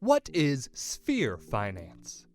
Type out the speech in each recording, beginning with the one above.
What is S.P.H.E.R.E finance?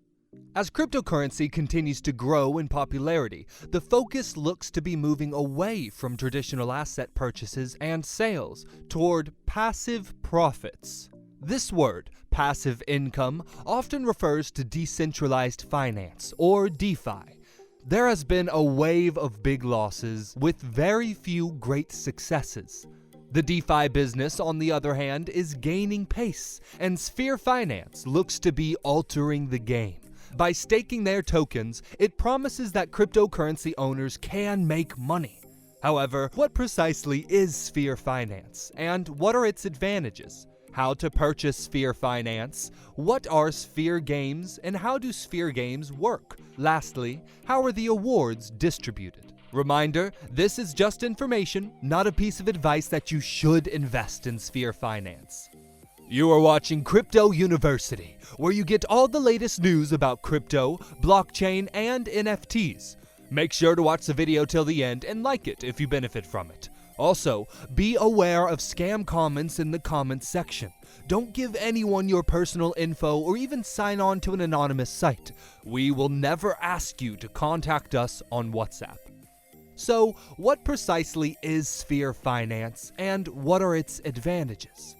As cryptocurrency continues to grow in popularity, the focus looks to be moving away from traditional asset purchases and sales toward passive profits. This word, passive income, often refers to decentralized finance, or DeFi. There has been a wave of big losses with very few great successes. The DeFi business, on the other hand, is gaining pace, and S.P.H.E.R.E finance looks to be altering the game. By staking their tokens, it promises that cryptocurrency owners can make money. However, what precisely is S.P.H.E.R.E finance, and what are its advantages? How to purchase S.P.H.E.R.E finance? What are S.P.H.E.R.E games, and how do S.P.H.E.R.E games work? Lastly, how are the awards distributed? Reminder, this is just information, not a piece of advice that you should invest in S.P.H.E.R.E finance. You are watching Crypto University, where you get all the latest news about crypto, blockchain, and NFTs. Make sure to watch the video till the end and like it if you benefit from it. Also, be aware of scam comments in the comments section. Don't give anyone your personal info or even sign on to an anonymous site. We will never ask you to contact us on WhatsApp. So, what precisely is S.P.H.E.R.E finance, and what are its advantages?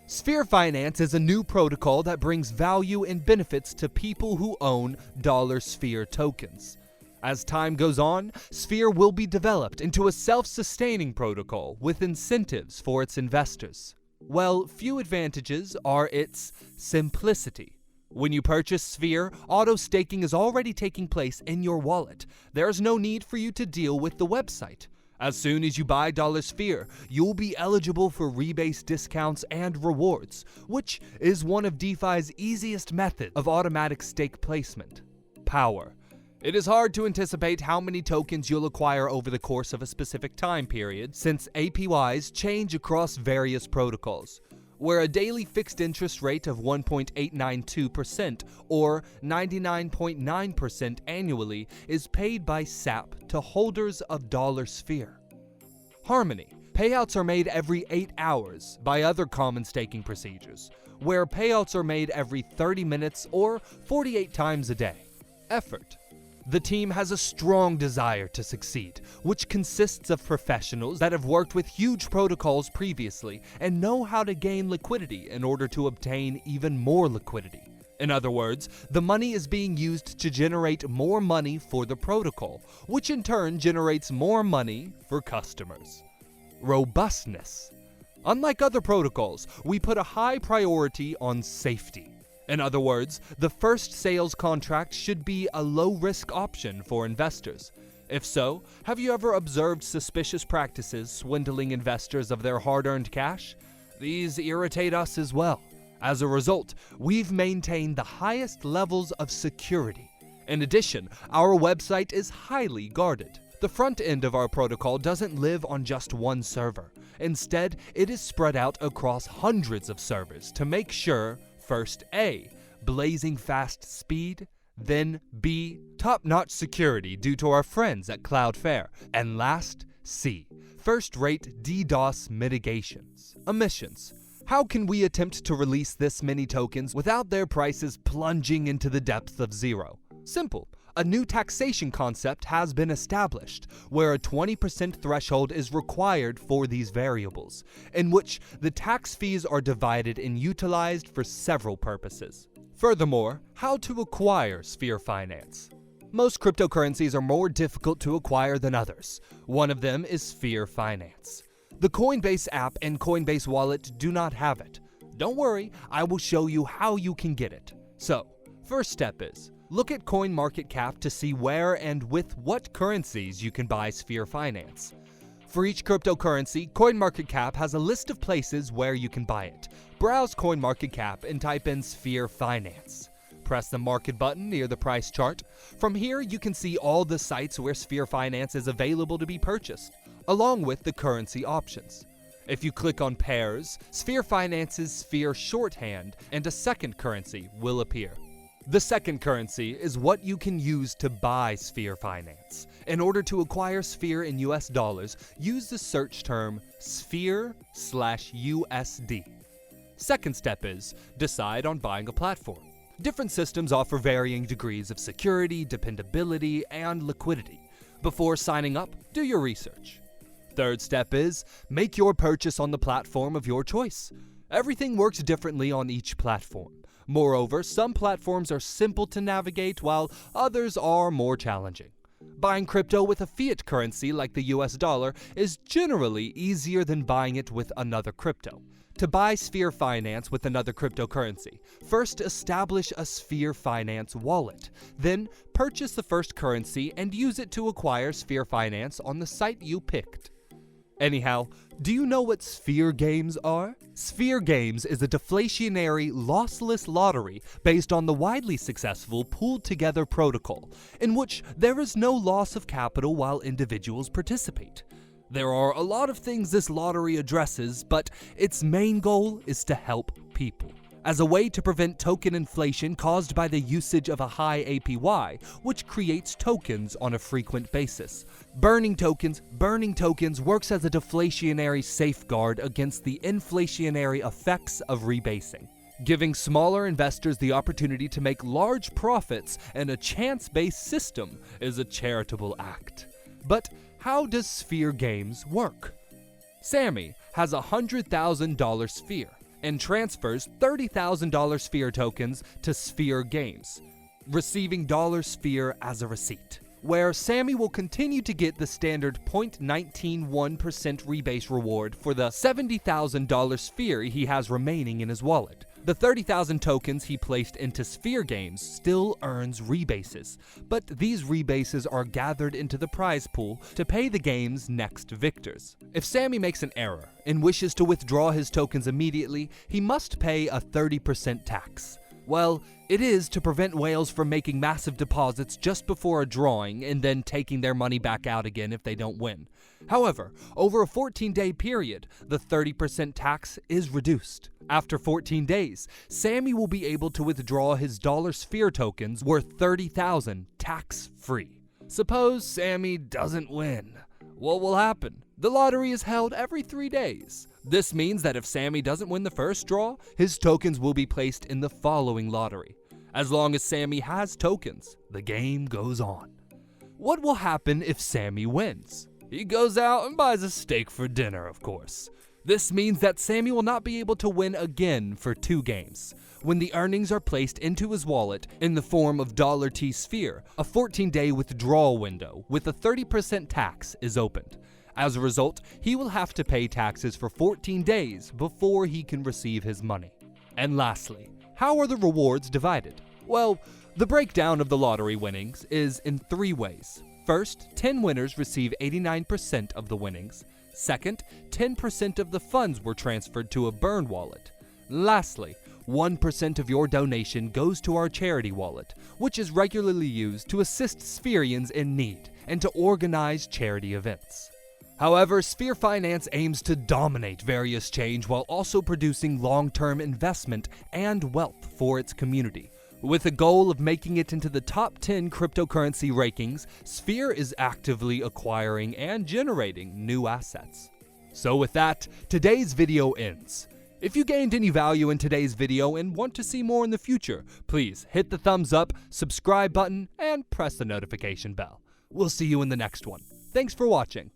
S.P.H.E.R.E finance is a new protocol that brings value and benefits to people who own $S.P.H.E.R.E tokens. As time goes on, S.P.H.E.R.E will be developed into a self-sustaining protocol with incentives for its investors. Well, few advantages are its simplicity. When you purchase S.P.H.E.R.E, auto-staking is already taking place in your wallet. There's no need for you to deal with the website. As soon as you buy $S.P.H.E.R.E, you'll be eligible for rebase discounts and rewards, which is one of DeFi's easiest methods of automatic stake placement. Power. It is hard to anticipate how many tokens you'll acquire over the course of a specific time period, since APYs change across various protocols, where a daily fixed interest rate of 1.892% or 99.9% annually is paid by SAP to holders of $S.P.H.E.R.E. Harmony. Payouts are made every 8 hours by other common staking procedures, where payouts are made every 30 minutes or 48 times a day. Effort. The team has a strong desire to succeed, which consists of professionals that have worked with huge protocols previously and know how to gain liquidity in order to obtain even more liquidity. In other words, the money is being used to generate more money for the protocol, which in turn generates more money for customers. Robustness. Unlike other protocols, we put a high priority on safety. In other words, the first sales contract should be a low-risk option for investors. If so, have you ever observed suspicious practices swindling investors of their hard-earned cash? These irritate us as well. As a result, we've maintained the highest levels of security. In addition, our website is highly guarded. The front end of our protocol doesn't live on just one server. Instead, it is spread out across hundreds of servers to make sure first A, blazing fast speed, then B, top-notch security due to our friends at Cloudflare, and last, C, first-rate DDoS mitigations. Emissions. How can we attempt to release this many tokens without their prices plunging into the depths of zero? Simple. A new taxation concept has been established, where a 20% threshold is required for these variables, in which the tax fees are divided and utilized for several purposes. Furthermore, how to acquire S.P.H.E.R.E finance. Most cryptocurrencies are more difficult to acquire than others. One of them is S.P.H.E.R.E finance. The Coinbase app and Coinbase wallet do not have it. Don't worry, I will show you how you can get it. So, first step is, look at CoinMarketCap to see where and with what currencies you can buy S.P.H.E.R.E finance. For each cryptocurrency, CoinMarketCap has a list of places where you can buy it. Browse CoinMarketCap and type in S.P.H.E.R.E finance. Press the market button near the price chart. From here, you can see all the sites where S.P.H.E.R.E finance is available to be purchased, along with the currency options. If you click on pairs, S.P.H.E.R.E finance's S.P.H.E.R.E shorthand and a second currency will appear. The second currency is what you can use to buy S.P.H.E.R.E finance. In order to acquire S.P.H.E.R.E in US dollars, use the search term S.P.H.E.R.E/USD. Second step is decide on buying a platform. Different systems offer varying degrees of security, dependability, and liquidity. Before signing up, do your research. Third step is make your purchase on the platform of your choice. Everything works differently on each platform. Moreover, some platforms are simple to navigate while others are more challenging. Buying crypto with a fiat currency like the US dollar is generally easier than buying it with another crypto. To buy S.P.H.E.R.E Finance with another cryptocurrency, first establish a S.P.H.E.R.E Finance wallet. Then purchase the first currency and use it to acquire S.P.H.E.R.E Finance on the site you picked. Anyhow, do you know what S.P.H.E.R.E games are? S.P.H.E.R.E games is a deflationary, lossless lottery based on the widely successful pooled-together protocol, in which there is no loss of capital while individuals participate. There are a lot of things this lottery addresses, but its main goal is to help people. As a way to prevent token inflation caused by the usage of a high APY, which creates tokens on a frequent basis. Burning tokens works as a deflationary safeguard against the inflationary effects of rebasing, giving smaller investors the opportunity to make large profits in a chance-based system is a charitable act. But how does S.P.H.E.R.E games work? Sammy has a $100,000 S.P.H.E.R.E and transfers $30,000 S.P.H.E.R.E tokens to S.P.H.E.R.E games, receiving $S.P.H.E.R.E as a receipt, where Sammy will continue to get the standard 0.191% rebase reward for the $70,000 S.P.H.E.R.E he has remaining in his wallet. The 30,000 tokens he placed into S.P.H.E.R.E games still earns rebases, but these rebases are gathered into the prize pool to pay the game's next victors. If Sammy makes an error and wishes to withdraw his tokens immediately, he must pay a 30% tax. Well, it is to prevent whales from making massive deposits just before a drawing and then taking their money back out again if they don't win. However, over a 14-day period, the 30% tax is reduced. After 14 days, Sammy will be able to withdraw his $S.P.H.E.R.E tokens worth $30,000 tax-free. Suppose Sammy doesn't win. What will happen? The lottery is held every 3 days. This means that if Sammy doesn't win the first draw, his tokens will be placed in the following lottery. As long as Sammy has tokens, the game goes on. What will happen if Sammy wins? He goes out and buys a steak for dinner, of course. This means that Sammy will not be able to win again for 2 games. When the earnings are placed into his wallet in the form of $T S.P.H.E.R.E, a 14-day withdrawal window with a 30% tax is opened. As a result, he will have to pay taxes for 14 days before he can receive his money. And lastly, how are the rewards divided? Well, the breakdown of the lottery winnings is in 3 ways. First, 10 winners receive 89% of the winnings. Second, 10% of the funds were transferred to a burn wallet. Lastly, 1% of your donation goes to our charity wallet, which is regularly used to assist S.P.H.E.R.ians in need and to organize charity events. However, S.P.H.E.R.E Finance aims to dominate various change while also producing long-term investment and wealth for its community. With the goal of making it into the top 10 cryptocurrency rankings, S.P.H.E.R.E is actively acquiring and generating new assets. So with that, today's video ends. If you gained any value in today's video and want to see more in the future, please hit the thumbs up, subscribe button, and press the notification bell. We'll see you in the next one. Thanks for watching.